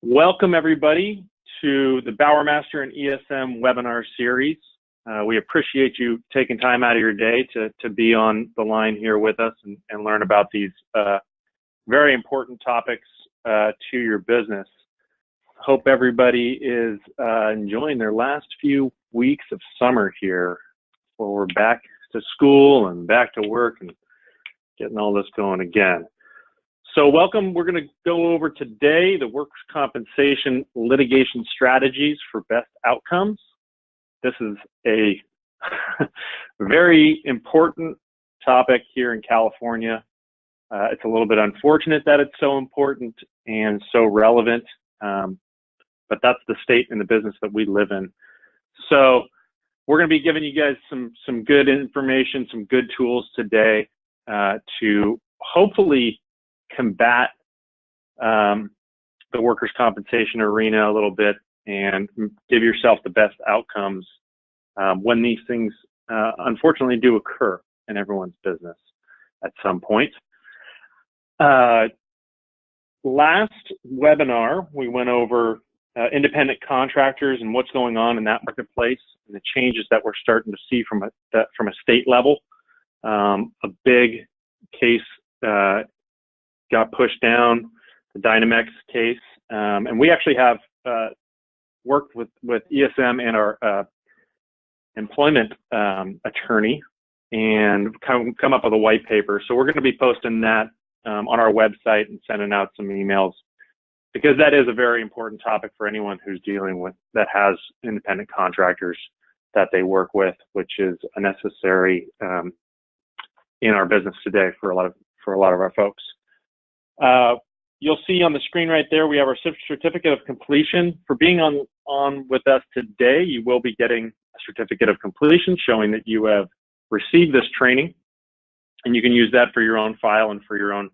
Welcome everybody to the Bowermaster and ESM webinar series. We appreciate you taking time out of your day to be on the line here with us and learn about these very important topics to your business. Hope everybody is enjoying their last few weeks of summer here before we're back to school and back to work and getting all this going again. So welcome. We're going to go over today the workers' compensation litigation strategies for best outcomes. This is a very important topic here in California. It's a little bit unfortunate that it's so important and so relevant, but that's the state and the business that we live in. So we're going to be giving you guys some good information, some good tools today to hopefully combat the workers' compensation arena a little bit and give yourself the best outcomes when these things unfortunately do occur in everyone's business at some point. Last webinar, we went over independent contractors and what's going on in that marketplace and the changes that we're starting to see from a state level. A big case got pushed down, the Dynamex case, and we actually have worked with ESM and our employment attorney and come up with a white paper. So we're going to be posting that on our website and sending out some emails because that is a very important topic for anyone who's dealing with that has independent contractors that they work with, which is a necessary in our business today for a lot of our folks. You'll see on the screen right there, we have our certificate of completion. For being on with us today, you will be getting a certificate of completion showing that you have received this training, and you can use that for your own file and for your own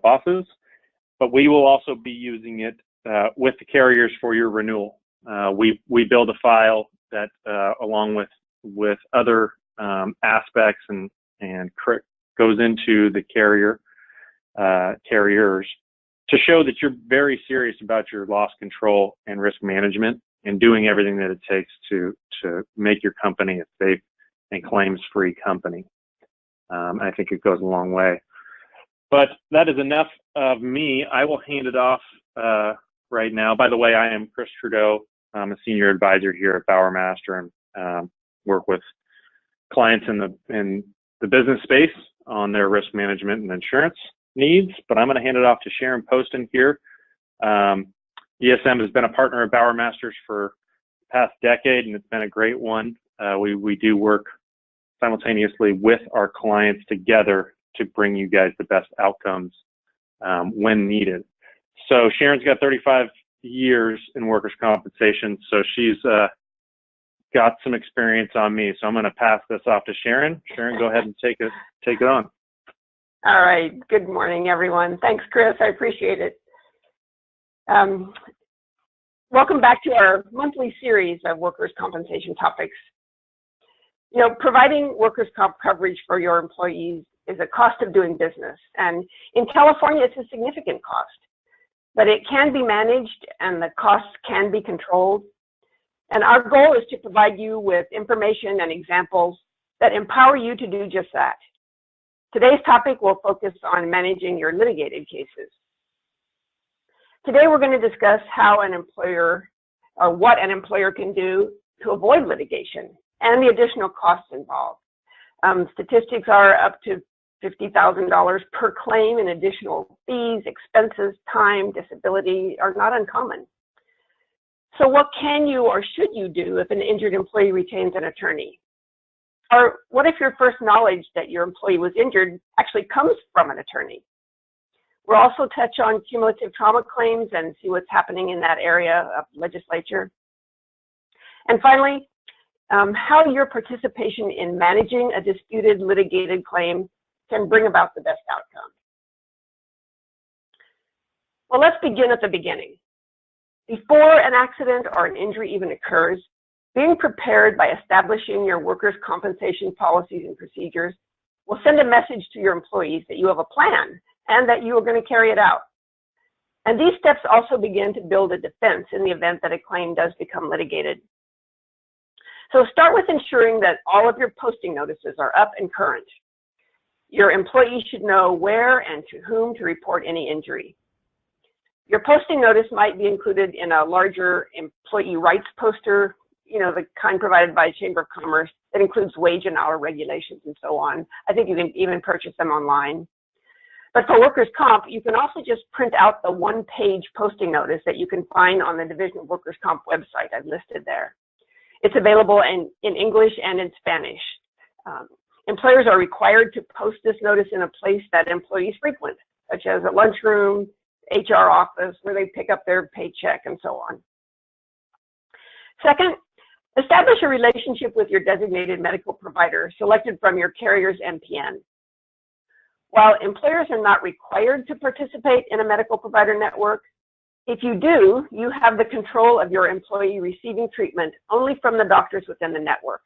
bosses. But we will also be using it with the carriers for your renewal. We build a file that, along with other aspects and goes into the carriers to show that you're very serious about your loss control and risk management and doing everything that it takes to make your company a safe and claims-free company. I think it goes a long way. But that is enough of me. I will hand it off right now. By the way, I am Chris Trudeau. I'm a senior advisor here at Bowermaster and work with clients in the business space on their risk management and insurance needs, but I'm going to hand it off to Sharon Poston here. ESM has been a partner of Bowermasters for the past decade, and it's been a great one. We do work simultaneously with our clients together to bring you guys the best outcomes when needed. So Sharon's got 35 years in workers' compensation, so she's got some experience on me. So I'm going to pass this off to Sharon. Sharon, go ahead and take it on. All right. Good morning, everyone. Thanks, Chris. I appreciate it. Welcome back to our monthly series of workers' compensation topics. You know, providing workers' comp coverage for your employees is a cost of doing business. And in California, it's a significant cost. But it can be managed and the costs can be controlled. And our goal is to provide you with information and examples that empower you to do just that. Today's topic will focus on managing your litigated cases. Today we're going to discuss how an employer, or what an employer can do to avoid litigation and the additional costs involved. Statistics are up to $50,000 per claim, and additional fees, expenses, time, disability are not uncommon. So what can you or should you do if an injured employee retains an attorney? Or what if your first knowledge that your employee was injured actually comes from an attorney? We'll also touch on cumulative trauma claims and see what's happening in that area of legislature. And finally, how your participation in managing a disputed litigated claim can bring about the best outcome. Well, let's begin at the beginning. Before an accident or an injury even occurs, being prepared by establishing your workers' compensation policies and procedures will send a message to your employees that you have a plan and that you are going to carry it out. And these steps also begin to build a defense in the event that a claim does become litigated. So start with ensuring that all of your posting notices are up and current. Your employee should know where and to whom to report any injury. Your posting notice might be included in a larger employee rights poster, the kind provided by Chamber of Commerce that includes wage and hour regulations and so on. I think you can even purchase them online. But for workers' comp, you can also just print out the one-page posting notice that you can find on the Division of Workers' Comp website I've listed there. It's available in English and in Spanish. Employers are required to post this notice in a place that employees frequent, such as a lunchroom, HR office, where they pick up their paycheck, and so on. Second, establish a relationship with your designated medical provider selected from your carrier's MPN. While employers are not required to participate in a medical provider network, if you do, you have the control of your employee receiving treatment only from the doctors within the network.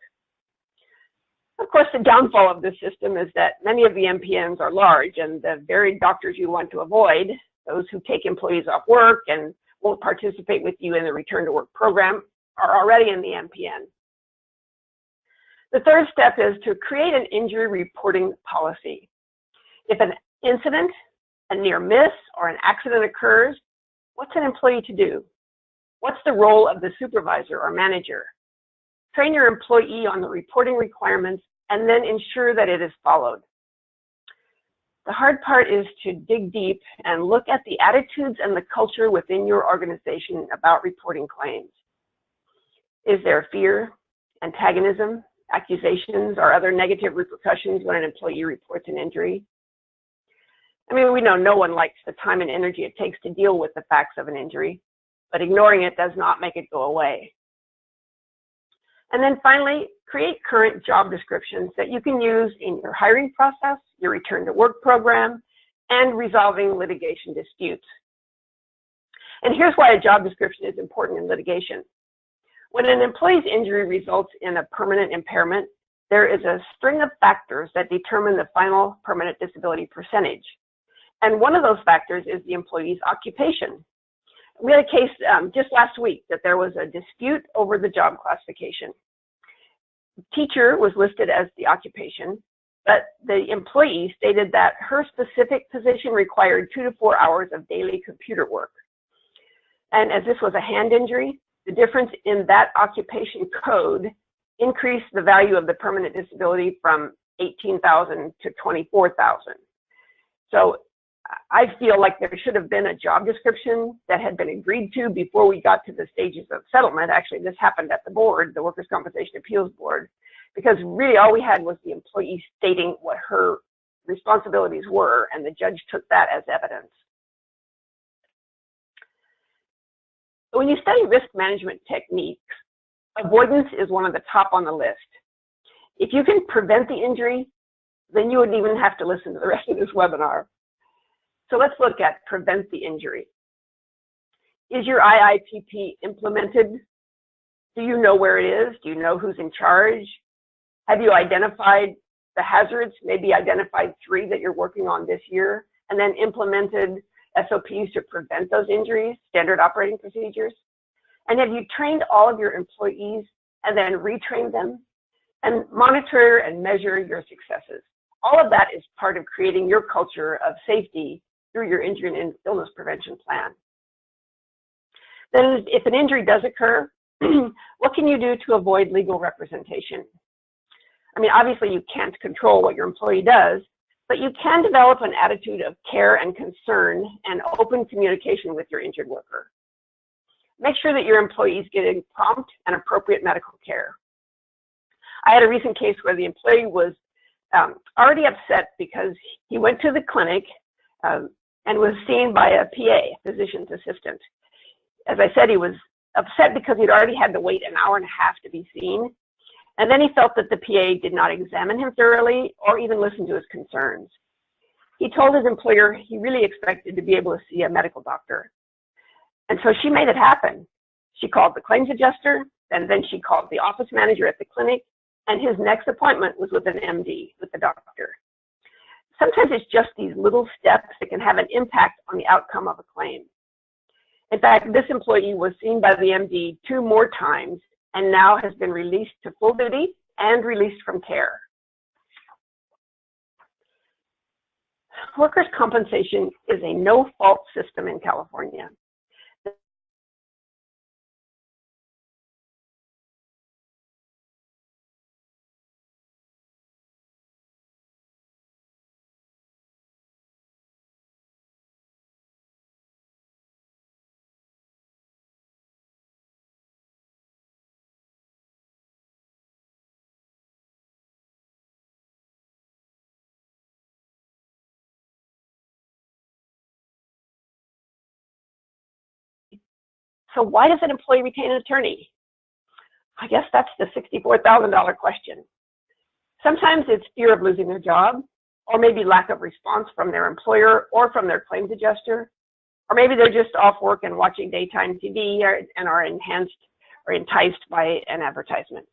Of course, the downfall of this system is that many of the MPNs are large, and the very doctors you want to avoid, those who take employees off work and won't participate with you in the return to work program, are already in the MPN. The third step is to create an injury reporting policy. If an incident, a near miss, or an accident occurs, what's an employee to do? What's the role of the supervisor or manager? Train your employee on the reporting requirements and then ensure that it is followed. The hard part is to dig deep and look at the attitudes and the culture within your organization about reporting claims. Is there fear, antagonism, accusations, or other negative repercussions when an employee reports an injury? I mean, we know no one likes the time and energy it takes to deal with the facts of an injury, but ignoring it does not make it go away. And then finally, create current job descriptions that you can use in your hiring process, your return to work program, and resolving litigation disputes. And here's why a job description is important in litigation. When an employee's injury results in a permanent impairment, there is a string of factors that determine the final permanent disability percentage. And one of those factors is the employee's occupation. We had a case just last week that there was a dispute over the job classification. Teacher was listed as the occupation, but the employee stated that her specific position required 2 to 4 hours of daily computer work. And as this was a hand injury, the difference in that occupation code increased the value of the permanent disability from $18,000 to $24,000. So I feel like there should have been a job description that had been agreed to before we got to the stages of settlement. Actually, this happened at the board, the Workers' Compensation Appeals Board, because really all we had was the employee stating what her responsibilities were, and the judge took that as evidence. When you study risk management techniques, avoidance is one of the top on the list. If you can prevent the injury, then you wouldn't even have to listen to the rest of this webinar. So let's look at prevent the injury. Is your IIPP implemented? Do you know where it is? Do you know who's in charge? Have you identified the hazards, maybe identified 3 that you're working on this year, and then implemented SOPs to prevent those injuries, standard operating procedures? And have you trained all of your employees and then retrained them and monitor and measure your successes? All of that is part of creating your culture of safety through your injury and illness prevention plan. Then if an injury does occur, what can you do to avoid legal representation? I mean, obviously you can't control what your employee does, but you can develop an attitude of care and concern and open communication with your injured worker. Make sure that your employees get prompt and appropriate medical care. I had a recent case where the employee was already upset because he went to the clinic and was seen by a PA, physician's assistant. As I said, he was upset because he'd already had to wait an hour and a half to be seen. And then he felt that the PA did not examine him thoroughly or even listen to his concerns. He told his employer he really expected to be able to see a medical doctor. And so she made it happen. She called the claims adjuster, and then she called the office manager at the clinic, and his next appointment was with an MD, with the doctor. Sometimes it's just these little steps that can have an impact on the outcome of a claim. In fact, this employee was seen by the MD 2 more times and now has been released to full duty and released from care. Workers' compensation is a no-fault system in California. So why does an employee retain an attorney? I guess that's the $64,000 question. Sometimes it's fear of losing their job, or maybe lack of response from their employer or from their claims adjuster, or maybe they're just off work and watching daytime TV and are enticed by an advertisement.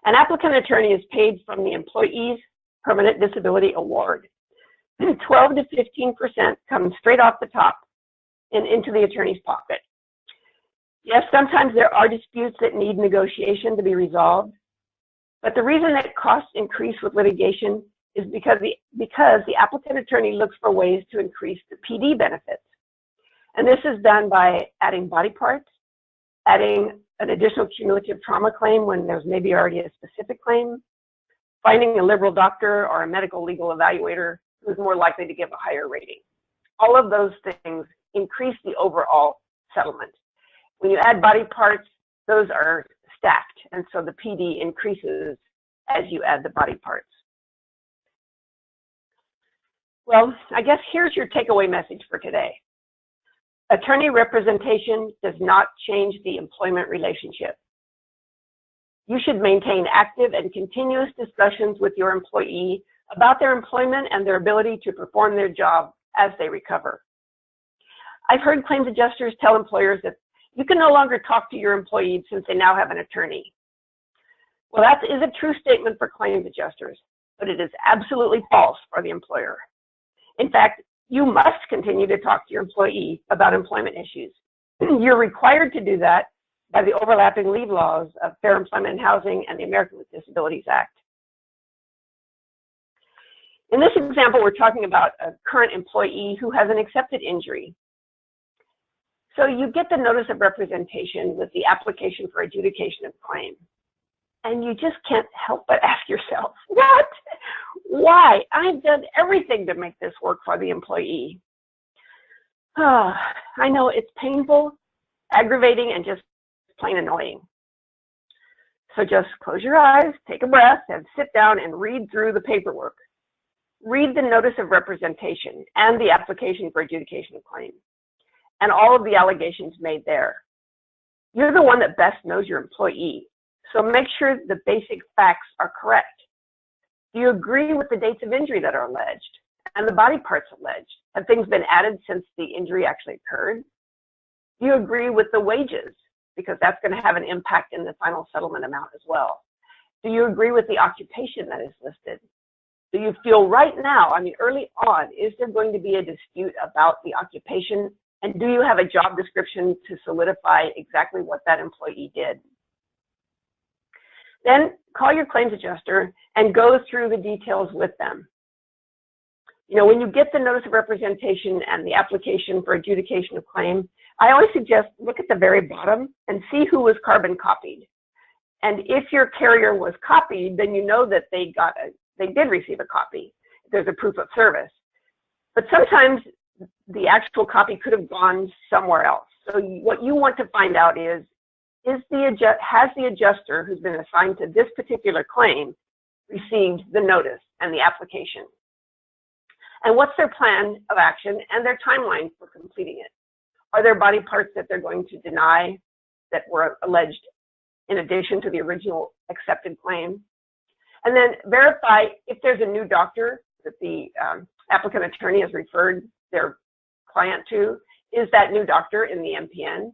An applicant attorney is paid from the employee's permanent disability award. 12 to 15% comes straight off the top and into the attorney's pocket. Yes, sometimes there are disputes that need negotiation to be resolved, but the reason that costs increase with litigation is because the applicant attorney looks for ways to increase the PD benefits. And this is done by adding body parts, adding an additional cumulative trauma claim when there's maybe already a specific claim, finding a liberal doctor or a medical legal evaluator who's more likely to give a higher rating. All of those things increase the overall settlement. When you add body parts, those are stacked, and so the PD increases as you add the body parts. Well, I guess here's your takeaway message for today. Attorney representation does not change the employment relationship. You should maintain active and continuous discussions with your employee about their employment and their ability to perform their job as they recover. I've heard claims adjusters tell employers that you can no longer talk to your employee since they now have an attorney. Well, that is a true statement for claims adjusters, but it is absolutely false for the employer. In fact, you must continue to talk to your employee about employment issues. You're required to do that by the overlapping leave laws of Fair Employment and Housing and the Americans with Disabilities Act. In this example, we're talking about a current employee who has an accepted injury. So you get the notice of representation with the application for adjudication of claim. And you just can't help but ask yourself, what? Why? I've done everything to make this work for the employee. I know it's painful, aggravating, and just plain annoying. So just close your eyes, take a breath, and sit down and read through the paperwork. Read the notice of representation and the application for adjudication of claim, and all of the allegations made there. You're the one that best knows your employee, so make sure the basic facts are correct. Do you agree with the dates of injury that are alleged and the body parts alleged? Have things been added since the injury actually occurred? Do you agree with the wages? Because that's going to have an impact in the final settlement amount as well. Do you agree with the occupation that is listed? Do you feel right now, early on, is there going to be a dispute about the occupation? And do you have a job description to solidify exactly what that employee did? Then call your claims adjuster and go through the details with them. When you get the notice of representation and the application for adjudication of claim, I always suggest look at the very bottom and see who was carbon copied. And if your carrier was copied, then you know that they did receive a copy. There's a proof of service. But sometimes the actual copy could have gone somewhere else. So what you want to find out is has the adjuster who's been assigned to this particular claim received the notice and the application? And what's their plan of action and their timeline for completing it? Are there body parts that they're going to deny that were alleged in addition to the original accepted claim? And then verify if there's a new doctor that the applicant attorney has referred their client to, is that new doctor in the MPN?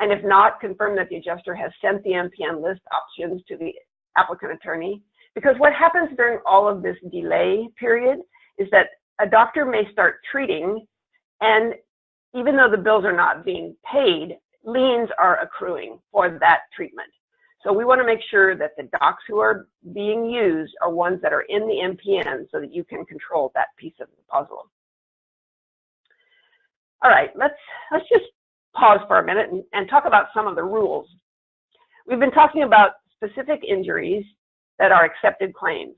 And if not, confirm that the adjuster has sent the MPN list options to the applicant attorney. Because what happens during all of this delay period is that a doctor may start treating, and even though the bills are not being paid, liens are accruing for that treatment. So we want to make sure that the docs who are being used are ones that are in the MPN so that you can control that piece of the puzzle. All right, let's just pause for a minute and talk about some of the rules. We've been talking about specific injuries that are accepted claims,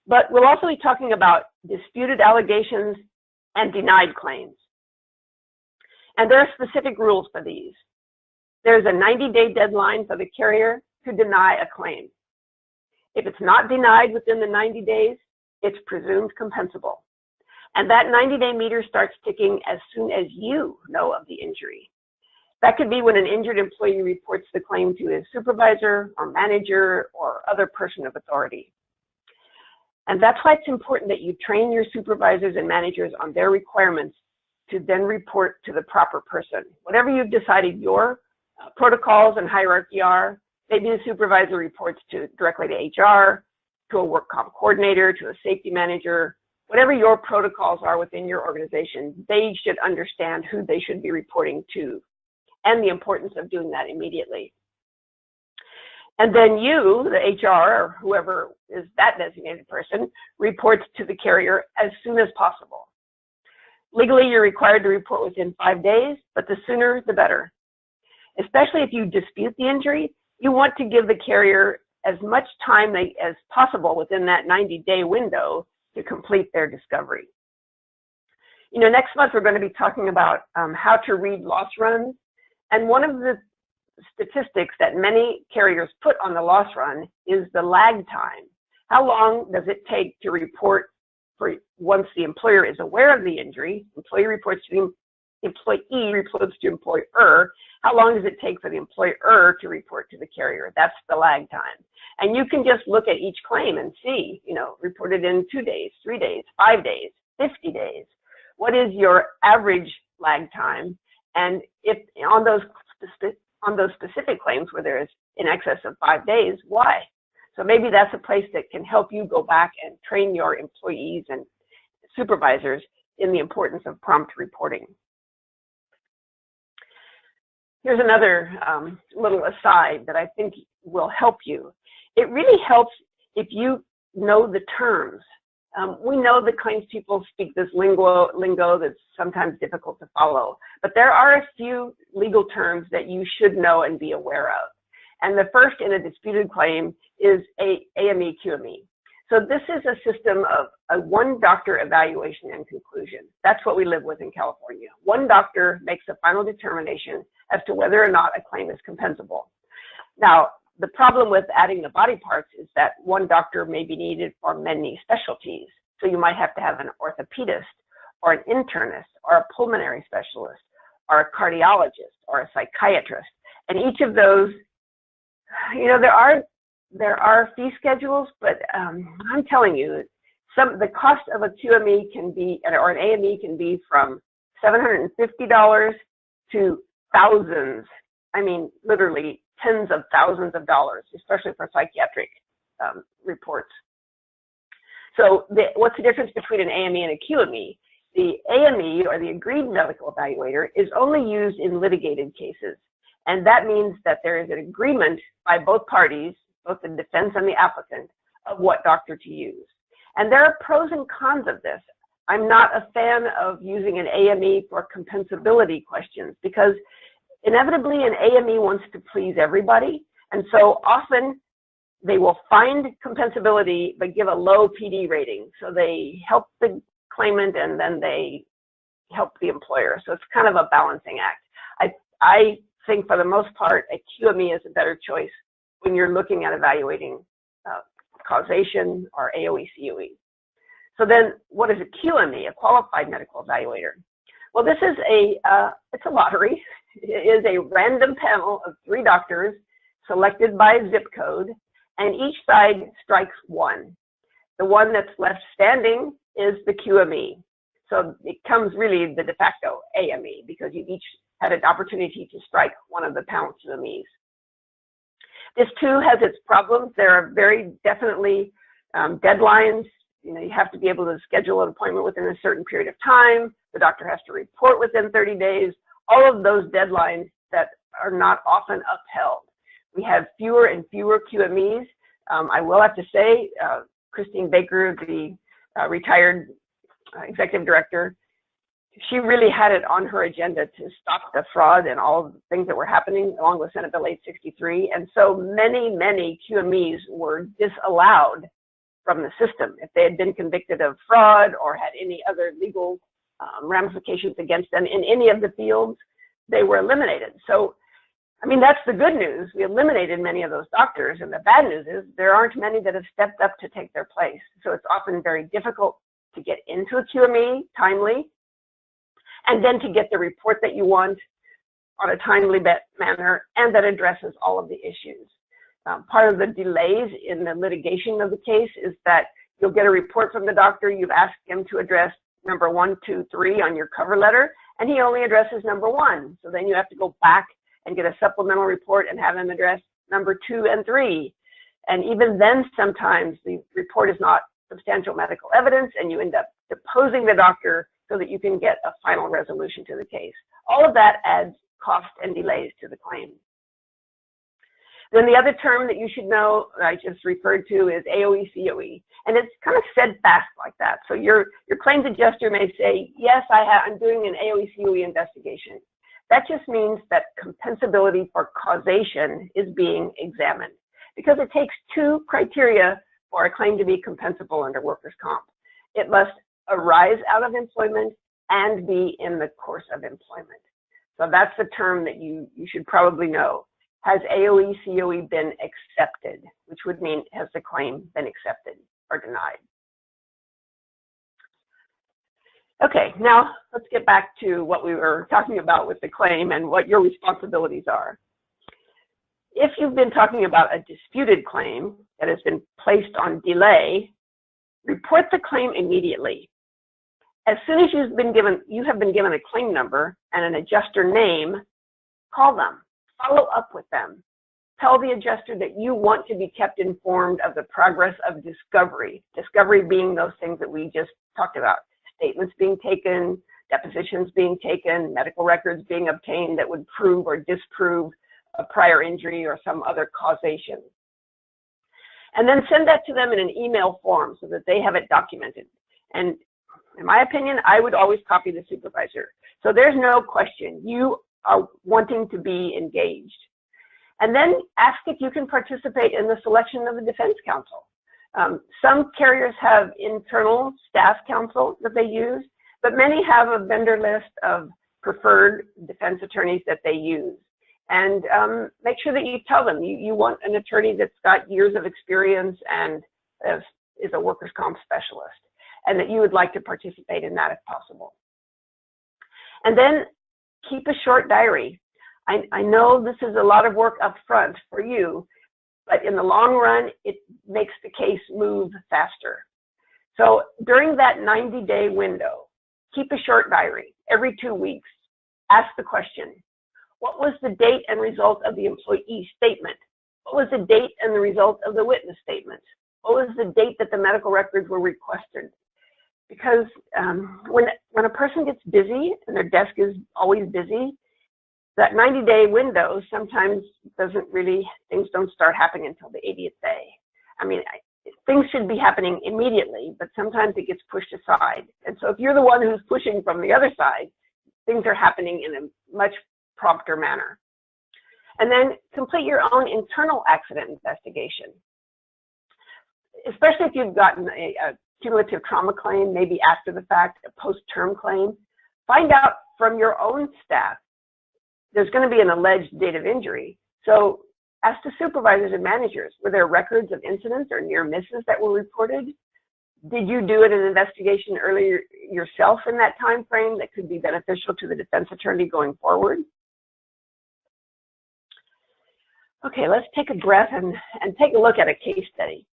but we'll also be talking about disputed allegations and denied claims. And there are specific rules for these. There's a 90-day deadline for the carrier to deny a claim. If it's not denied within the 90 days, it's presumed compensable. And that 90-day meter starts ticking as soon as you know of the injury. That could be when an injured employee reports the claim to his supervisor or manager or other person of authority. And that's why it's important that you train your supervisors and managers on their requirements to then report to the proper person. Whatever you've decided your protocols and hierarchy are, maybe the supervisor reports directly to HR, to a work comp coordinator, to a safety manager. Whatever your protocols are within your organization, they should understand who they should be reporting to and the importance of doing that immediately. And then you, the HR, or whoever is that designated person, reports to the carrier as soon as possible. Legally, you're required to report within 5 days, but the sooner, the better. Especially if you dispute the injury, you want to give the carrier as much time as possible within that 90-day window to complete their discovery. You know, next month we're going to be talking about how to read loss runs. And one of the statistics that many carriers put on the loss run is the lag time. How long does it take to report once the employer is aware of the injury, employee reports to the employee, reports to employer, how long does it take for the employer to report to the carrier? That's the lag time. And you can just look at each claim and see, you know, reported in 2 days, 3 days, 5 days, 50 days. What is your average lag time? And if on those specific claims where there is in excess of 5 days, why? So maybe that's a place that can help you go back and train your employees and supervisors in the importance of prompt reporting. Here's another little aside that I think will help you. It really helps if you know the terms. We know that claims people speak this lingo that's sometimes difficult to follow, but there are a few legal terms that you should know and be aware of. And the first in a disputed claim is AME QME. So this is a system of a one doctor evaluation and conclusion. That's what we live with in California. One doctor makes a final determination as to whether or not a claim is compensable. Now, the problem with adding the body parts is that one doctor may be needed for many specialties. So you might have to have an orthopedist or an internist or a pulmonary specialist or a cardiologist or a psychiatrist. And each of those, you know, there are fee schedules, but I'm telling you, the cost of a QME can be, or an AME can be from $750 to thousands. I mean, literally tens of thousands of dollars, especially for psychiatric reports. So what's the difference between an AME and a QME? The AME, or the agreed medical evaluator, is only used in litigated cases. And that means that there is an agreement by both parties, both the defense and the applicant, of what doctor to use. And there are pros and cons of this. I'm not a fan of using an AME for compensability questions because inevitably an AME wants to please everybody. And so often they will find compensability but give a low PD rating. So they help the claimant and then they help the employer. So it's kind of a balancing act. I think for the most part, a QME is a better choice when you're looking at evaluating causation or AOE COE. So then what is a QME, a qualified medical evaluator? Well, this is it's a lottery. It is a random panel of 3 doctors selected by zip code, and each side strikes one. The one that's left standing is the QME. So it becomes really the de facto AME because you've each had an opportunity to strike one of the panel QMEs. This too has its problems. There are very definitely deadlines. you have to be able to schedule an appointment within a certain period of time. The doctor has to report within 30 days. All of those deadlines that are not often upheld. We have fewer and fewer QMEs. I will have to say, Christine Baker, the retired executive director, she really had it on her agenda to stop the fraud and all the things that were happening along with Senate Bill 863. And so many QMEs were disallowed from the system. If they had been convicted of fraud or had any other legal ramifications against them in any of the fields, they were eliminated. So, I mean, that's the good news. We eliminated many of those doctors, and the bad news is there aren't many that have stepped up to take their place. So it's often very difficult to get into a QME timely, and then to get the report that you want on a timely manner and that addresses all of the issues. Part of the delays in the litigation of the case is that you'll get a report from the doctor, you've asked him to address number 1, 2, 3 on your cover letter, and he only addresses number 1. So then you have to go back and get a supplemental report and have him address number 2 and 3. And even then, sometimes the report is not substantial medical evidence, and you end up deposing the doctor so that you can get a final resolution to the case. All of that adds cost and delays to the claim. Then the other term that you should know, I just referred to, is AOE COE, and it's kind of said fast like that. So your claims adjuster may say, yes, I'm doing an AOE COE investigation. That just means that compensability for causation is being examined, because it takes 2 criteria for a claim to be compensable under workers' comp. It must arise out of employment and be in the course of employment. So that's the term that you should probably know. Has AOE COE been accepted, which would mean has the claim been accepted or denied? Okay, now let's get back to what we were talking about with the claim and what your responsibilities are. If you've been talking about a disputed claim that has been placed on delay, report the claim immediately. As soon as you have been given a claim number and an adjuster name, call them, follow up with them. Tell the adjuster that you want to be kept informed of the progress of discovery. Discovery being those things that we just talked about. Statements being taken, depositions being taken, medical records being obtained that would prove or disprove a prior injury or some other causation. And then send that to them in an email form so that they have it documented. And in my opinion, I would always copy the supervisor. So there's no question, you are wanting to be engaged. And then ask if you can participate in the selection of the defense counsel. Some carriers have internal staff counsel that they use, but many have a vendor list of preferred defense attorneys that they use. And make sure that you tell them you want an attorney that's got years of experience and is a workers' comp specialist, and that you would like to participate in that if possible. And then keep a short diary. I know this is a lot of work up front for you, but in the long run, it makes the case move faster. So during that 90-day window, keep a short diary. Every 2 weeks, ask the question, what was the date and result of the employee statement? What was the date and the result of the witness statement? What was the date that the medical records were requested? Because when a person gets busy and their desk is always busy, that 90-day window sometimes things don't start happening until the 80th day. I mean, things should be happening immediately, but sometimes it gets pushed aside. And so if you're the one who's pushing from the other side, things are happening in a much prompter manner. And then complete your own internal accident investigation. Especially if you've gotten a cumulative trauma claim, maybe after the fact, a post-term claim, find out from your own staff. There's going to be an alleged date of injury. So ask the supervisors and managers, were there records of incidents or near misses that were reported? Did you do an investigation earlier yourself in that time frame that could be beneficial to the defense attorney going forward? Okay, let's take a breath and take a look at a case study.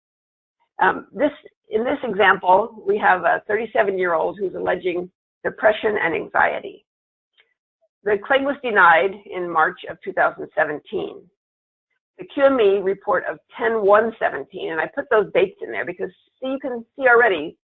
In this example, we have a 37-year-old who's alleging depression and anxiety. The claim was denied in March of 2017. the QME report of 10/1/17, and I put those dates in there because you can see already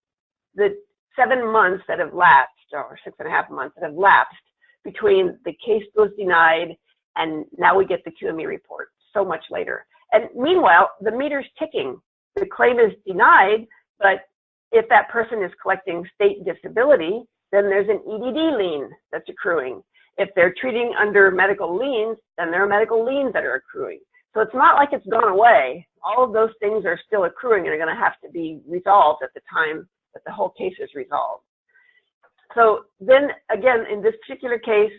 the 7 months that have lapsed, or 6.5 months that have lapsed between the case goes denied and now we get the QME report so much later. And meanwhile, the meter's ticking. The claim is denied, but if that person is collecting state disability, then there's an EDD lien that's accruing. If they're treating under medical liens, then there are medical liens that are accruing. So it's not like it's gone away. All of those things are still accruing and are going to have to be resolved at the time that the whole case is resolved. So then again, in this particular case,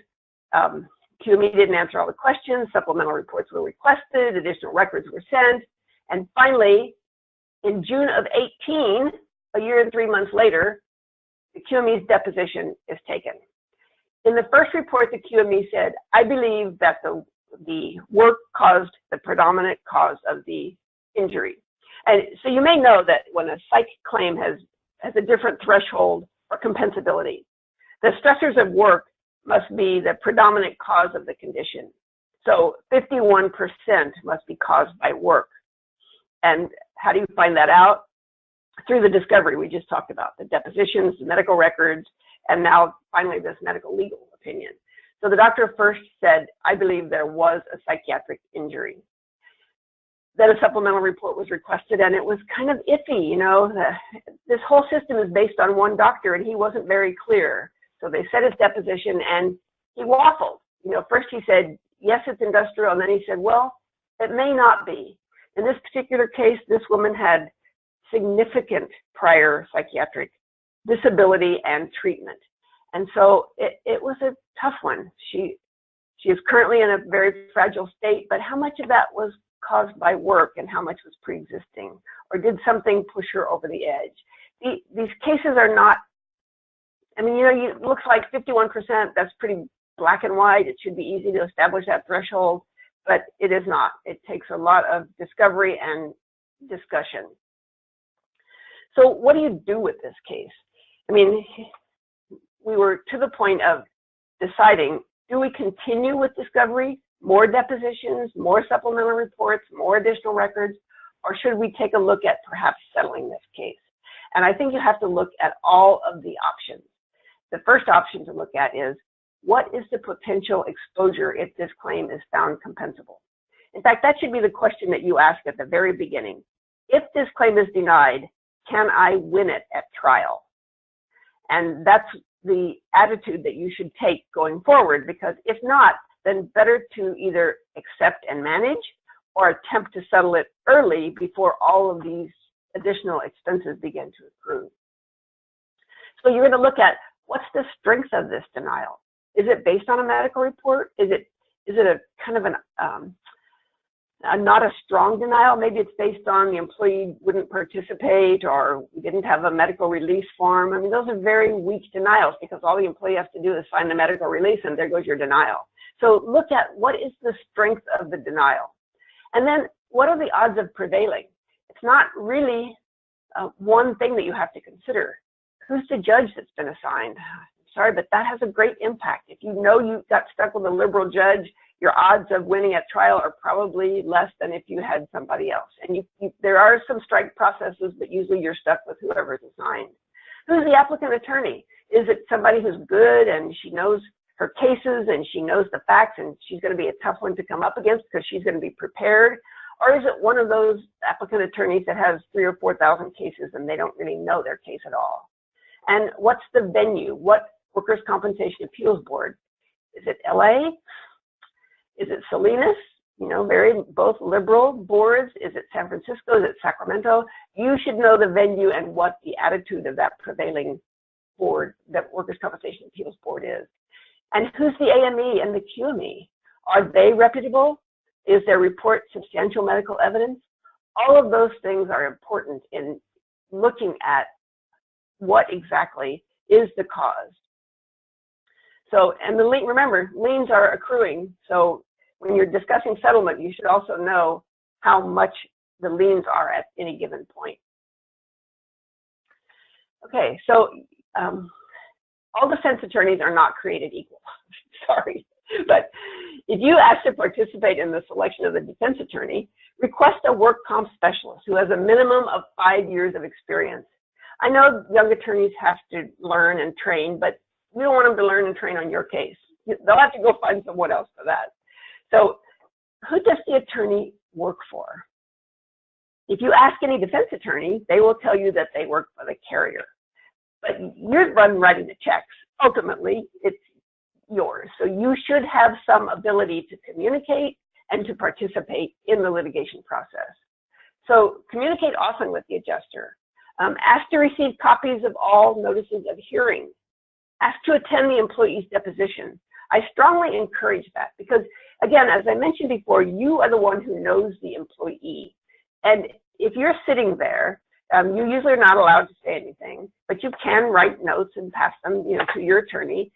QME didn't answer all the questions, supplemental reports were requested, additional records were sent, and finally, in June of 18, a year and 3 months later, the QME's deposition is taken. In the first report, the QME said, I believe that the work caused the predominant cause of the injury. And so you may know that when a psych claim has a different threshold for compensability, the stressors of work must be the predominant cause of the condition. So 51% must be caused by work. And how do you find that out? Through the discovery we just talked about, the depositions, the medical records, and now finally this medical legal opinion. So the doctor first said, I believe there was a psychiatric injury. Then a supplemental report was requested, and it was kind of iffy, you know. This whole system is based on one doctor, and he wasn't very clear. So they set his deposition, and he waffled. You know, first he said, yes, it's industrial, and then he said, well, it may not be. In this particular case, this woman had significant prior psychiatric disability and treatment. And so it was a tough one. She is currently in a very fragile state, but how much of that was caused by work and how much was pre-existing? Or did something push her over the edge? These cases are not, I mean, you know, it looks like 51%, that's pretty black and white. It should be easy to establish that threshold, but it is not. It takes a lot of discovery and discussion. So what do you do with this case? I mean, we were to the point of deciding, do we continue with discovery, more depositions, more supplemental reports, more additional records, or should we take a look at perhaps settling this case? And I think you have to look at all of the options. The first option to look at is, what is the potential exposure if this claim is found compensable? In fact, that should be the question that you ask at the very beginning. If this claim is denied, can I win it at trial? And that's the attitude that you should take going forward, because if not, then better to either accept and manage or attempt to settle it early before all of these additional expenses begin to accrue. So you're going to look at, what's the strength of this denial? Is it based on a medical report? Is it a kind of not a strong denial? Maybe it's based on the employee wouldn't participate, or we didn't have a medical release form. I mean, those are very weak denials, because all the employee has to do is sign the medical release and there goes your denial. So look at, what is the strength of the denial? And then what are the odds of prevailing? It's not really one thing that you have to consider. Who's the judge that's been assigned? Sorry, but that has a great impact. If you know you got stuck with a liberal judge, your odds of winning at trial are probably less than if you had somebody else. And there are some strike processes, but usually you're stuck with whoever's assigned. Who's the applicant attorney? Is it somebody who's good and she knows her cases and she knows the facts and she's going to be a tough one to come up against because she's going to be prepared? Or is it one of those applicant attorneys that has 3,000 or 4,000 cases and they don't really know their case at all? And what's the venue? What Workers' Compensation Appeals Board? Is it LA? Is it Salinas? You know, both liberal boards. Is it San Francisco? Is it Sacramento? You should know the venue and what the attitude of that prevailing board, that Workers' Compensation Appeals Board is. And who's the AME and the QME? Are they reputable? Is their report substantial medical evidence? All of those things are important in looking at what exactly is the cause. So, and remember, liens are accruing. So when you're discussing settlement, you should also know how much the liens are at any given point. Okay, so all defense attorneys are not created equal. Sorry. But if you ask to participate in the selection of the defense attorney, request a work comp specialist who has a minimum of 5 years of experience. I know young attorneys have to learn and train, but you don't want them to learn and train on your case. They'll have to go find someone else for that. So who does the attorney work for? If you ask any defense attorney, they will tell you that they work for the carrier. But you're the one writing the checks. Ultimately, it's yours. So you should have some ability to communicate and to participate in the litigation process. So communicate often with the adjuster. Ask to receive copies of all notices of hearing. Ask to attend the employee's deposition. I strongly encourage that because, again, as I mentioned before, you are the one who knows the employee. And if you're sitting there, you usually are not allowed to say anything, but you can write notes and pass them, to your attorney.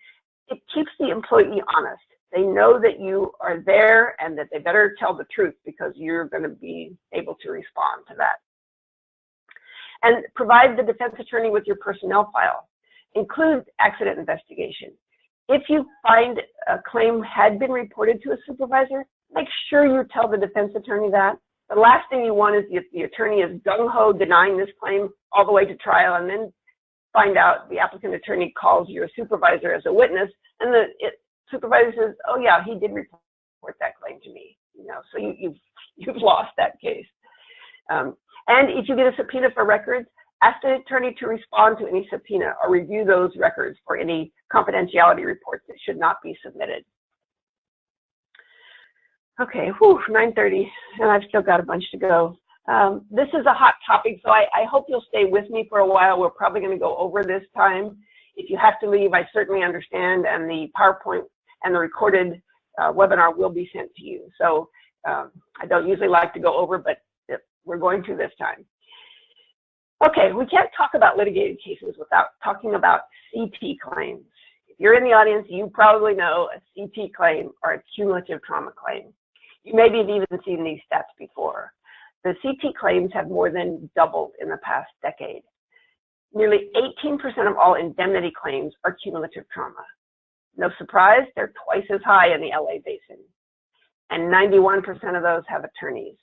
It keeps the employee honest. They know that you are there and that they better tell the truth because you're going to be able to respond to that. And provide the defense attorney with your personnel file. Include accident investigation. If you find a claim had been reported to a supervisor, make sure you tell the defense attorney that. The last thing you want is if the attorney is gung-ho denying this claim all the way to trial and then find out the applicant attorney calls your supervisor as a witness and the supervisor says, oh yeah, he did report that claim to me. So you've lost that case. And if you get a subpoena for records, ask the attorney to respond to any subpoena or review those records for any confidentiality reports that should not be submitted. Okay, 9:30, and I've still got a bunch to go. This is a hot topic, so I hope you'll stay with me for a while. We're probably going to go over this time. If you have to leave, I certainly understand, and the PowerPoint and the recorded webinar will be sent to you. So I don't usually like to go over, but we're going to this time. Okay, we can't talk about litigated cases without talking about CT claims. If you're in the audience, you probably know a CT claim or a cumulative trauma claim. You maybe have even seen these stats before. The CT claims have more than doubled in the past decade. Nearly 18% of all indemnity claims are cumulative trauma. No surprise, they're twice as high in the LA basin. And 91% of those have attorneys.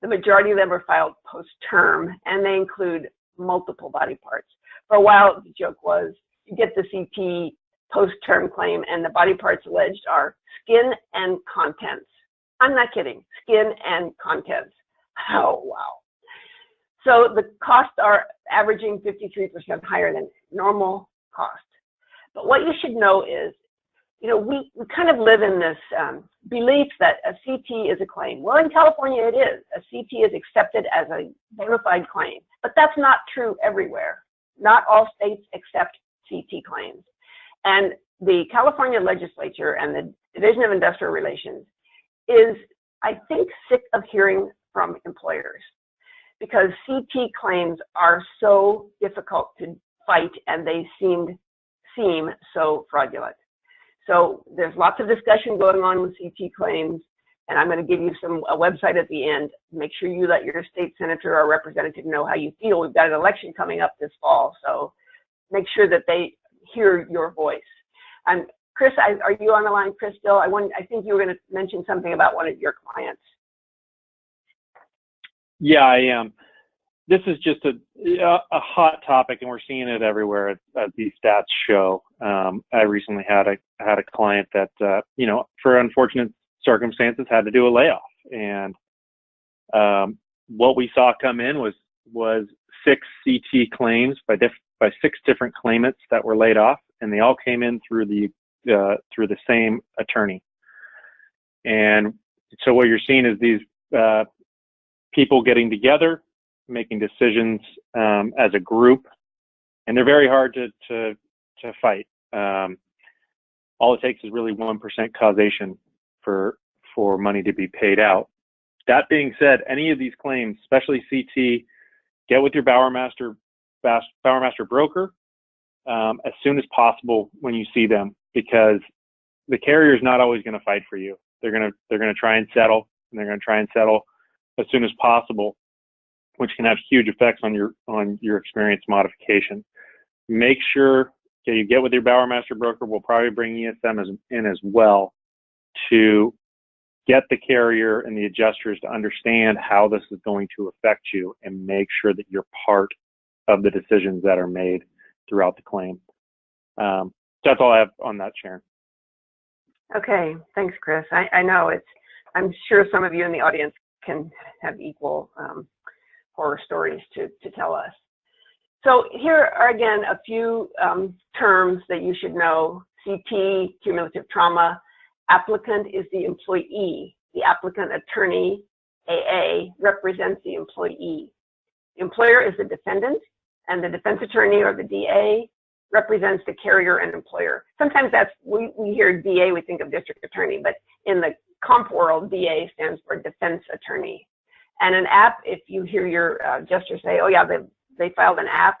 The majority of them are filed post-term, and they include multiple body parts. For a while, the joke was, you get the CT post-term claim, and the body parts alleged are skin and contents. I'm not kidding, skin and contents. Oh, wow. So the costs are averaging 53% higher than normal cost. But what you should know is, we kind of live in this belief that a CT is a claim. Well, in California, it is. A CT is accepted as a bona fide claim, but that's not true everywhere. Not all states accept CT claims. And the California legislature and the Division of Industrial Relations is, I think, sick of hearing from employers because CT claims are so difficult to fight and they seem so fraudulent. So there's lots of discussion going on with CT claims, and I'm going to give you a website at the end. Make sure you let your state senator or representative know how you feel. We've got an election coming up this fall, so make sure that they hear your voice. Chris, are you on the line, Chris, still? I think you were going to mention something about one of your clients. Yeah, I am. This is just a hot topic, and we're seeing it everywhere as these stats show. I recently had a client that, for unfortunate circumstances, had to do a layoff, and what we saw come in was 6 CT claims by 6 different claimants that were laid off, and they all came in through the same attorney. And so what you're seeing is these people getting together, making decisions as a group, and they're very hard to fight. All it takes is really 1% causation for money to be paid out. That being said, any of these claims, especially CT, get with your Bower Master broker as soon as possible when you see them, because the carrier is not always going to fight for you. They're going to try and settle, and they're going to try and settle as soon as possible, which can have huge effects on your experience modification. Make sure Okay, you get with your Bauer Master Broker. We'll probably bring ESM in as well to get the carrier and the adjusters to understand how this is going to affect you and make sure that you're part of the decisions that are made throughout the claim. That's all I have on that, Sharon. Okay, thanks, Chris. I know I'm sure some of you in the audience can have equal horror stories to tell us. So here are again a few terms that you should know. CT, cumulative trauma. Applicant is the employee. The applicant attorney, AA, represents the employee. The employer is the defendant, and the defense attorney, or the DA, represents the carrier and employer. Sometimes we hear DA, we think of district attorney, but in the comp world, DA stands for defense attorney. And an app, if you hear your adjuster say, oh yeah, they filed an app,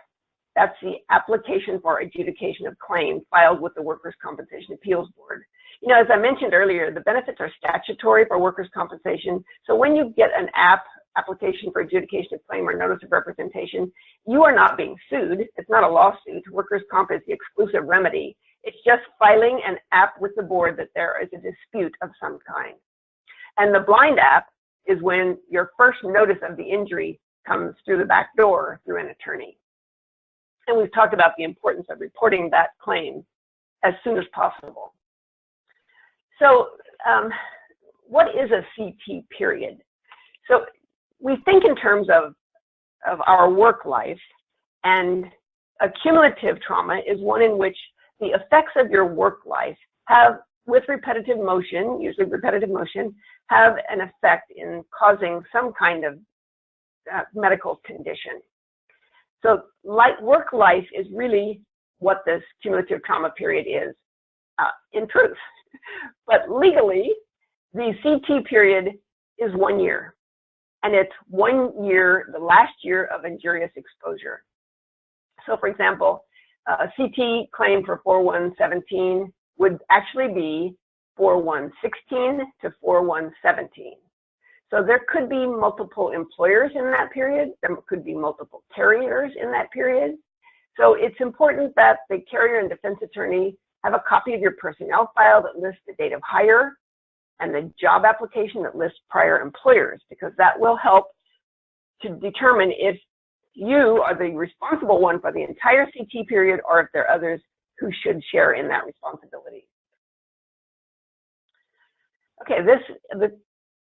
that's the application for adjudication of claim filed with the Workers' Compensation Appeals Board. You know, as I mentioned earlier, the benefits are statutory for workers' compensation. So when you get an application for adjudication of claim or notice of representation, you are not being sued. It's not a lawsuit. Workers' comp is the exclusive remedy. It's just filing an app with the board that there is a dispute of some kind. And the blind app is when your first notice of the injury comes through the back door through an attorney. And we've talked about the importance of reporting that claim as soon as possible. So what is a CT period? So we think in terms of our work life, and a cumulative trauma is one in which the effects of your work life have, with repetitive motion, usually repetitive motion, have an effect in causing some kind of medical condition. So work life is really what this cumulative trauma period is, in truth. But legally, the CT period is 1 year. And it's 1 year, the last year of injurious exposure. So for example, a CT claim for 4/1/17 would actually be 4/1/16 to 4/1/17. So there could be multiple employers in that period. There could be multiple carriers in that period. So it's important that the carrier and defense attorney have a copy of your personnel file that lists the date of hire and the job application that lists prior employers, because that will help to determine if you are the responsible one for the entire CT period or if there are others who should share in that responsibility. Okay, the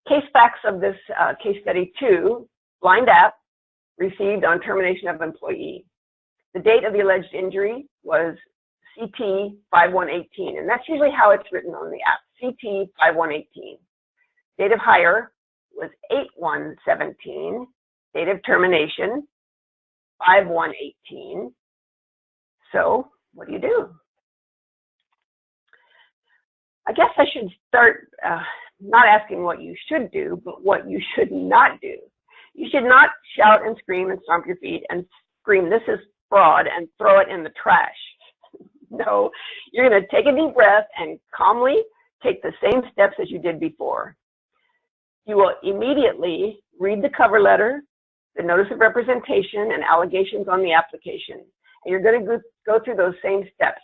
case facts of this case study 2, blind app received on termination of employee. The date of the alleged injury was CT 5/1/18, and that's usually how it's written on the app, CT 5/1/18. Date of hire was 8/1/17. Date of termination, 5/1/18. So what do? I guess I should start not asking what you should do, but what you should not do. You should not shout and scream and stomp your feet and scream, this is fraud, and throw it in the trash. No, you're going to take a deep breath and calmly take the same steps as you did before. You will immediately read the cover letter, the notice of representation, and allegations on the application. And you're going to go through those same steps.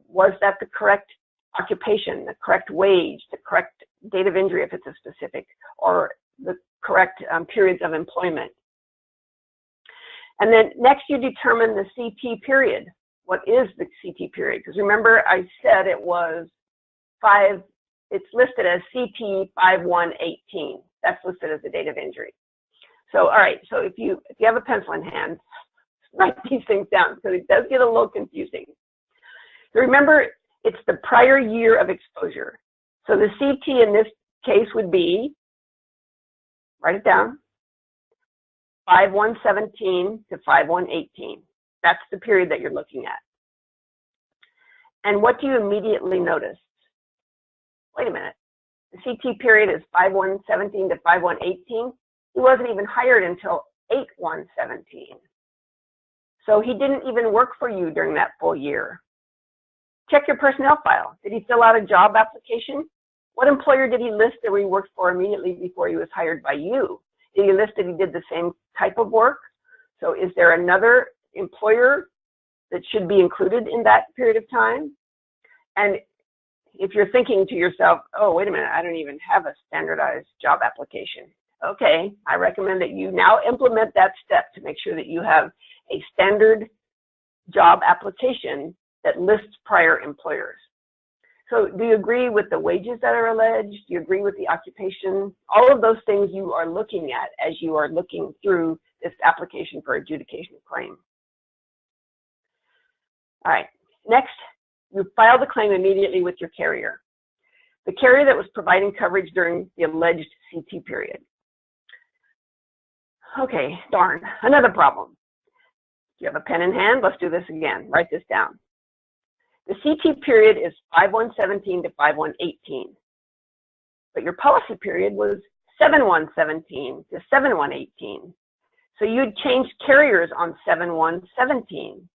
Was that the correct occupation, the correct wage, the correct date of injury if it's a specific, or the correct periods of employment? And then next you determine the CT period. What is the CT period? Because remember I said it was it's listed as CT 5/1/18. That's listed as the date of injury. So all right, so if you have a pencil in hand, write these things down because it does get a little confusing. So remember, it's the prior year of exposure. So the CT in this case would be, write it down, 5/1/17 to 5/1/18. That's the period that you're looking at. And what do you immediately notice? Wait a minute. The CT period is 5/1/17 to 5/1/18. He wasn't even hired until 8/1/17. So he didn't even work for you during that full year. Check your personnel file. Did he fill out a job application? What employer did he list that he worked for immediately before he was hired by you? Did he list that he did the same type of work? So is there another employer that should be included in that period of time. And if you're thinking to yourself, oh, wait a minute, I don't even have a standardized job application. Okay, I recommend that you now implement that step to make sure that you have a standard job application that lists prior employers. So do you agree with the wages that are alleged? Do you agree with the occupation? All of those things you are looking at as you are looking through this application for adjudication of claim. All right, next, you file the claim immediately with your carrier. The carrier that was providing coverage during the alleged CT period. Okay, darn, another problem. Do you have a pen in hand? Let's do this again. Write this down. The CT period is 5/1/17 to 5/1/18, but your policy period was 7/1/17 to 7/1/18. So you'd changed carriers on 7/1/17.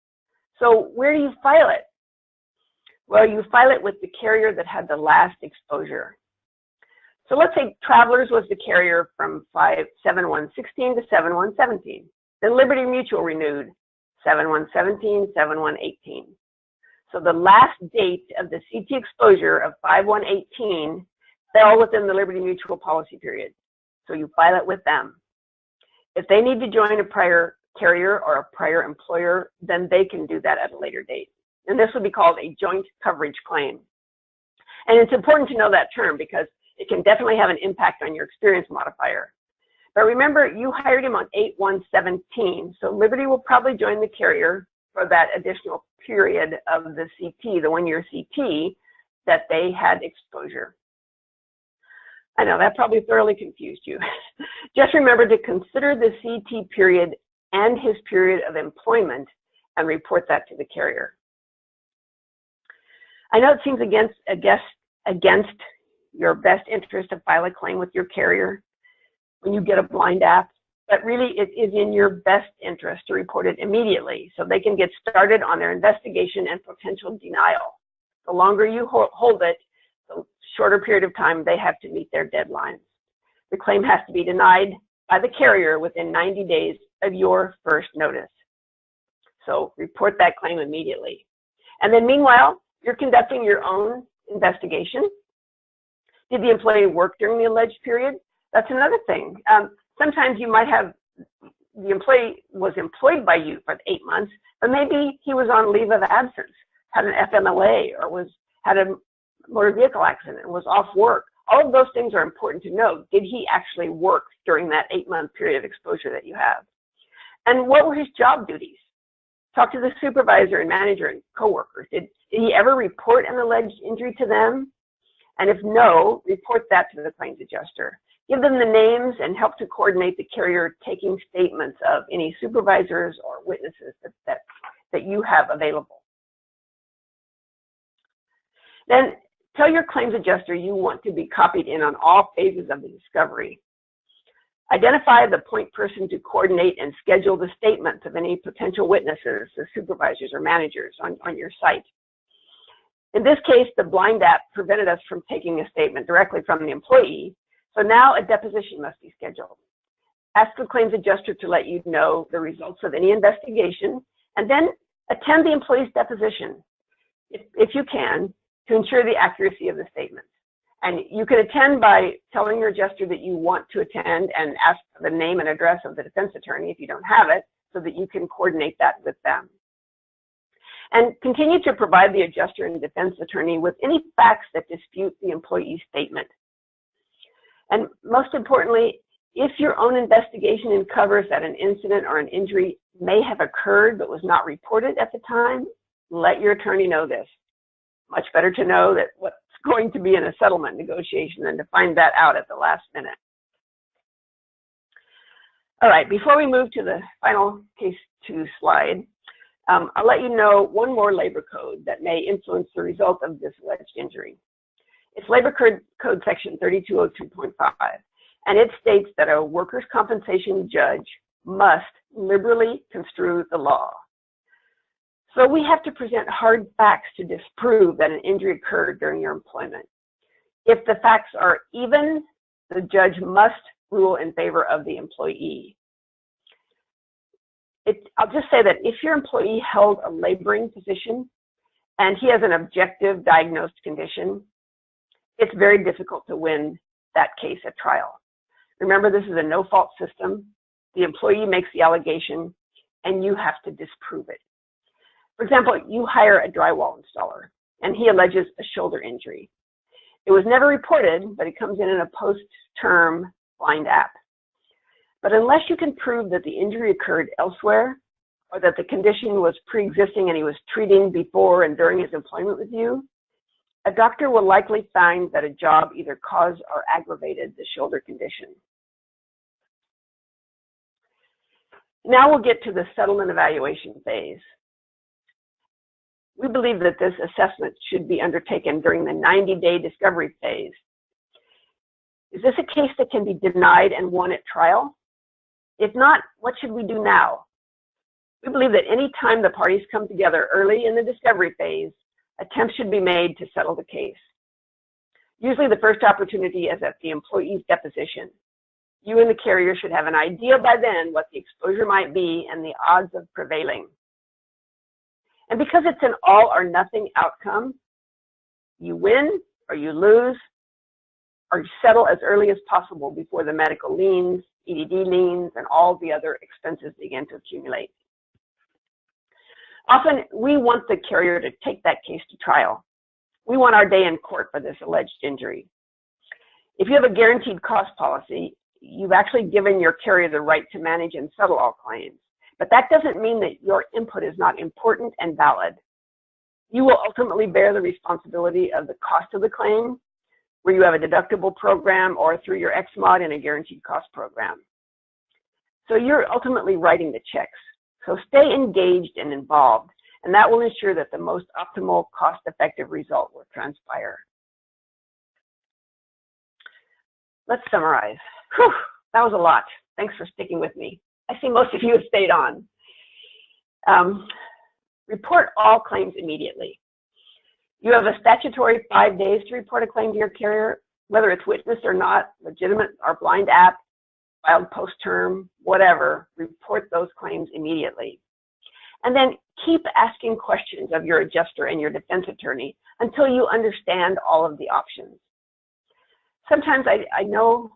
So where do you file it? Well, you file it with the carrier that had the last exposure. So let's say Travelers was the carrier from 7/1/16 to 7/1/17. Then Liberty Mutual renewed 7/1/17, 7/1/18. So the last date of the CT exposure of 5/1/18 fell within the Liberty Mutual policy period. So you file it with them. If they need to join a prior carrier or a prior employer, then they can do that at a later date. And this would be called a joint coverage claim. And it's important to know that term because it can definitely have an impact on your experience modifier. But remember, you hired him on 8/1/17, so Liberty will probably join the carrier for that additional period of the CT, the one-year CT, that they had exposure. I know that probably thoroughly confused you. Just remember to consider the CT period and his period of employment and report that to the carrier. I know it seems against your best interest to file a claim with your carrier when you get a blind app, but really it is in your best interest to report it immediately so they can get started on their investigation and potential denial. The longer you hold it, the shorter period of time they have to meet their deadlines. The claim has to be denied by the carrier within 90 days of your first notice. So report that claim immediately. And then meanwhile, you're conducting your own investigation. Did the employee work during the alleged period? That's another thing. Sometimes you might have, the employee was employed by you for 8 months, but maybe he was on leave of absence, had an FMLA, or had a motor vehicle accident and was off work. All of those things are important to know. Did he actually work during that 8-month period of exposure that you have? And what were his job duties? Talk to the supervisor and manager and coworkers. Did he ever report an alleged injury to them? And if no, report that to the claims adjuster. Give them the names and help to coordinate the carrier taking statements of any supervisors or witnesses that you have available. Then tell your claims adjuster you want to be copied in on all phases of the discovery. Identify the point person to coordinate and schedule the statements of any potential witnesses, the supervisors or managers on your site. In this case, the blind app prevented us from taking a statement directly from the employee, so now a deposition must be scheduled. Ask the claims adjuster to let you know the results of any investigation, and then attend the employee's deposition, if you can, to ensure the accuracy of the statements. And you can attend by telling your adjuster that you want to attend and ask for the name and address of the defense attorney if you don't have it, so that you can coordinate that with them. And continue to provide the adjuster and defense attorney with any facts that dispute the employee's statement. And most importantly, if your own investigation uncovers that an incident or an injury may have occurred but was not reported at the time, let your attorney know this. Much better to know that what's going to be in a settlement negotiation than to find that out at the last minute. All right, before we move to the final case 2 slide, I'll let you know one more labor code that may influence the result of this alleged injury. It's Labor Code Section 3202.5, and it states that a workers' compensation judge must liberally construe the law. So we have to present hard facts to disprove that an injury occurred during your employment. If the facts are even, the judge must rule in favor of the employee. I'll just say that if your employee held a laboring position and he has an objective diagnosed condition, it's very difficult to win that case at trial. Remember, this is a no-fault system. The employee makes the allegation, and you have to disprove it. For example, you hire a drywall installer, and he alleges a shoulder injury. It was never reported, but it comes in a post-term blind app. But unless you can prove that the injury occurred elsewhere, or that the condition was pre-existing and he was treating before and during his employment with you, a doctor will likely find that a job either caused or aggravated the shoulder condition. Now we'll get to the settlement evaluation phase. We believe that this assessment should be undertaken during the 90-day discovery phase. Is this a case that can be denied and won at trial? If not, what should we do now? We believe that any time the parties come together early in the discovery phase, attempts should be made to settle the case. Usually the first opportunity is at the employee's deposition. You and the carrier should have an idea by then what the exposure might be and the odds of prevailing. And because it's an all or nothing outcome, you win or you lose, or you settle as early as possible before the medical liens, EDD liens, and all the other expenses begin to accumulate. Often, we want the carrier to take that case to trial. We want our day in court for this alleged injury. If you have a guaranteed cost policy, you've actually given your carrier the right to manage and settle all claims. But that doesn't mean that your input is not important and valid. You will ultimately bear the responsibility of the cost of the claim, where you have a deductible program or through your XMOD in a guaranteed cost program. So you're ultimately writing the checks. So stay engaged and involved, and that will ensure that the most optimal cost-effective result will transpire. Let's summarize. Whew, that was a lot. Thanks for sticking with me. I see most of you have stayed on. Report all claims immediately. You have a statutory 5 days to report a claim to your carrier, whether it's witnessed or not, legitimate or blind app, filed post-term, whatever, report those claims immediately. And then keep asking questions of your adjuster and your defense attorney until you understand all of the options. Sometimes I know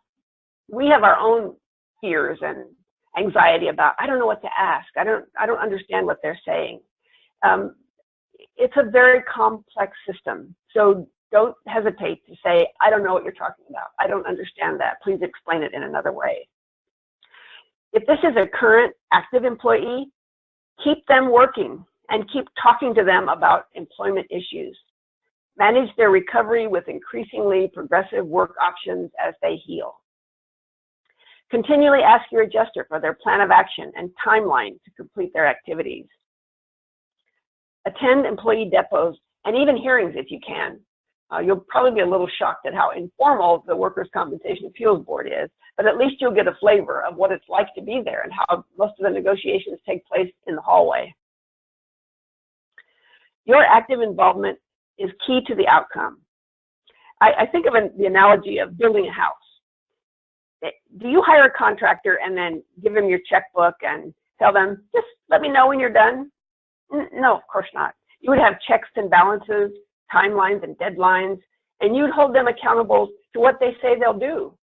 we have our own fears and anxiety about, I don't know what to ask. I don't understand what they're saying. It's a very complex system. So don't hesitate to say, I don't know what you're talking about. I don't understand that. Please explain it in another way. If this is a current active employee, keep them working and keep talking to them about employment issues. Manage their recovery with increasingly progressive work options as they heal. Continually ask your adjuster for their plan of action and timeline to complete their activities. Attend employee depots and even hearings if you can. You'll probably be a little shocked at how informal the Workers' Compensation Appeals Board is, but at least you'll get a flavor of what it's like to be there and how most of the negotiations take place in the hallway. Your active involvement is key to the outcome. I think of the analogy of building a house. Do you hire a contractor and then give them your checkbook and tell them, just let me know when you're done? No, of course not. You would have checks and balances, timelines and deadlines, and you'd hold them accountable to what they say they'll do.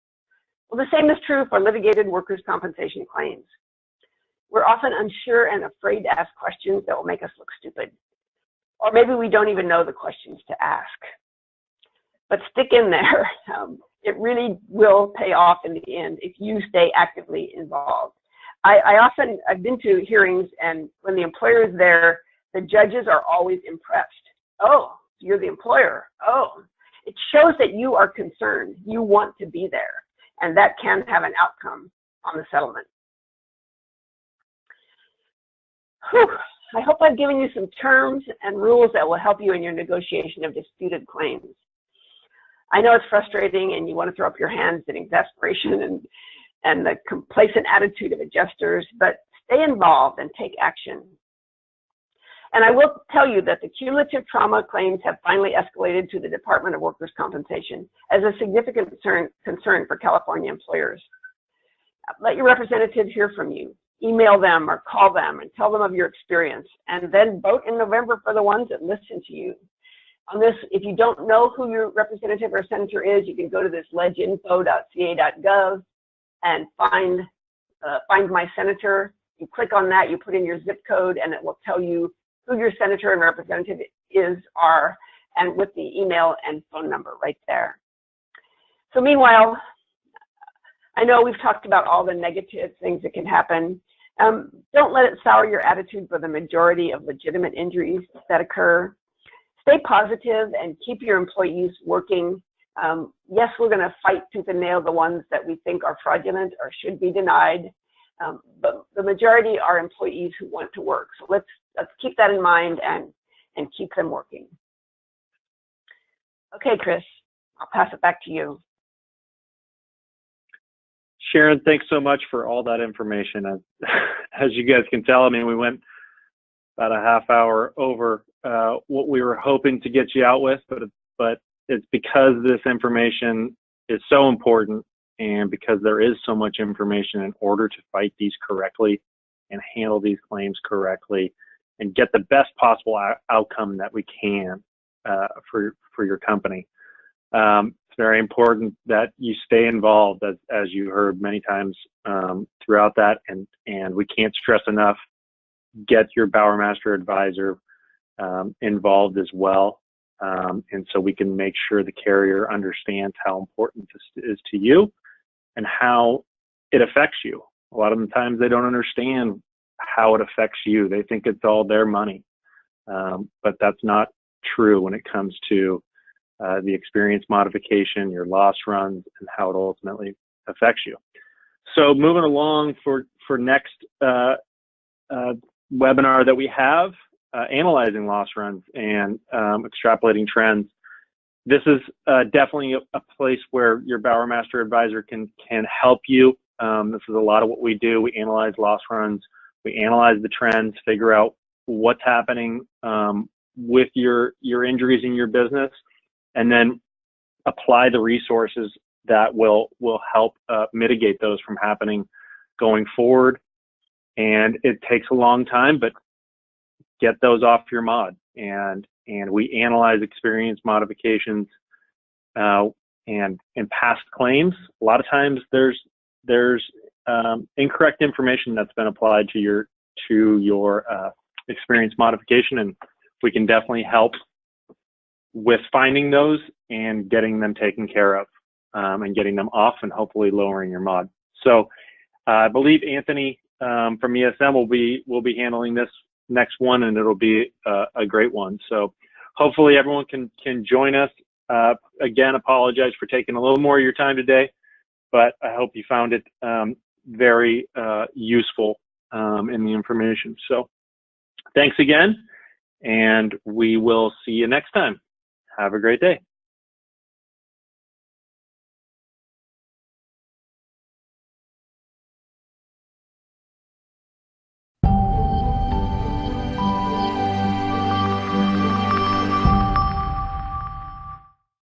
Well, the same is true for litigated workers' compensation claims. We're often unsure and afraid to ask questions that will make us look stupid. Or maybe we don't even know the questions to ask. But stick in there. It really will pay off in the end if you stay actively involved. I've been to hearings, and when the employer is there, the judges are always impressed. Oh, you're the employer. Oh, it shows that you are concerned. You want to be there, and that can have an outcome on the settlement. Whew. I hope I've given you some terms and rules that will help you in your negotiation of disputed claims. I know it's frustrating and you want to throw up your hands in exasperation and the complacent attitude of adjusters, but stay involved and take action. And I will tell you that the cumulative trauma claims have finally escalated to the Department of Workers' Compensation as a significant concern for California employers. Let your representative hear from you. email them or call them and tell them of your experience, and then vote in November for the ones that listen to you. On this, if you don't know who your representative or senator is, you can go to this leginfo.ca.gov and find my senator. You click on that, you put in your zip code, and it will tell you who your senator and representative are, and with the email and phone number right there. So meanwhile, I know we've talked about all the negative things that can happen. Don't let it sour your attitude for the majority of legitimate injuries that occur. Stay positive and keep your employees working. Yes, we're going to fight tooth and nail the ones that we think are fraudulent or should be denied, but the majority are employees who want to work. So let's keep that in mind and keep them working. Okay, Chris, I'll pass it back to you. Sharon, thanks so much for all that information. As you guys can tell, I mean, we went about a half hour over what we were hoping to get you out with, but it's because this information is so important, and because there is so much information in order to fight these correctly and handle these claims correctly and get the best possible outcome that we can for your company. It's very important that you stay involved, as you heard many times throughout that, and we can't stress enough, get your Bower Master advisor involved as well, and so we can make sure the carrier understands how important this is to you and how it affects you. A lot of the times they don't understand how it affects you. They think it's all their money, but that's not true when it comes to the experience modification, your loss runs, and how it ultimately affects you. So moving along for next webinar that we have, analyzing loss runs and extrapolating trends. This is definitely a place where your Bower Master advisor can help you. This is a lot of what we do. We analyze loss runs, we analyze the trends, figure out what's happening with your injuries in your business, and then apply the resources that will help mitigate those from happening going forward. And it takes a long time, but get those off your mod. And we analyze experience modifications and past claims. A lot of times there's incorrect information that's been applied to your experience modification, and we can definitely help with finding those and getting them taken care of, and getting them off and hopefully lowering your mod. So I believe Anthony from ESM will be handling this next one, and it'll be a great one. So hopefully everyone can join us. Again, apologize for taking a little more of your time today, but I hope you found it very useful in the information. So thanks again, and we will see you next time. Have a great day.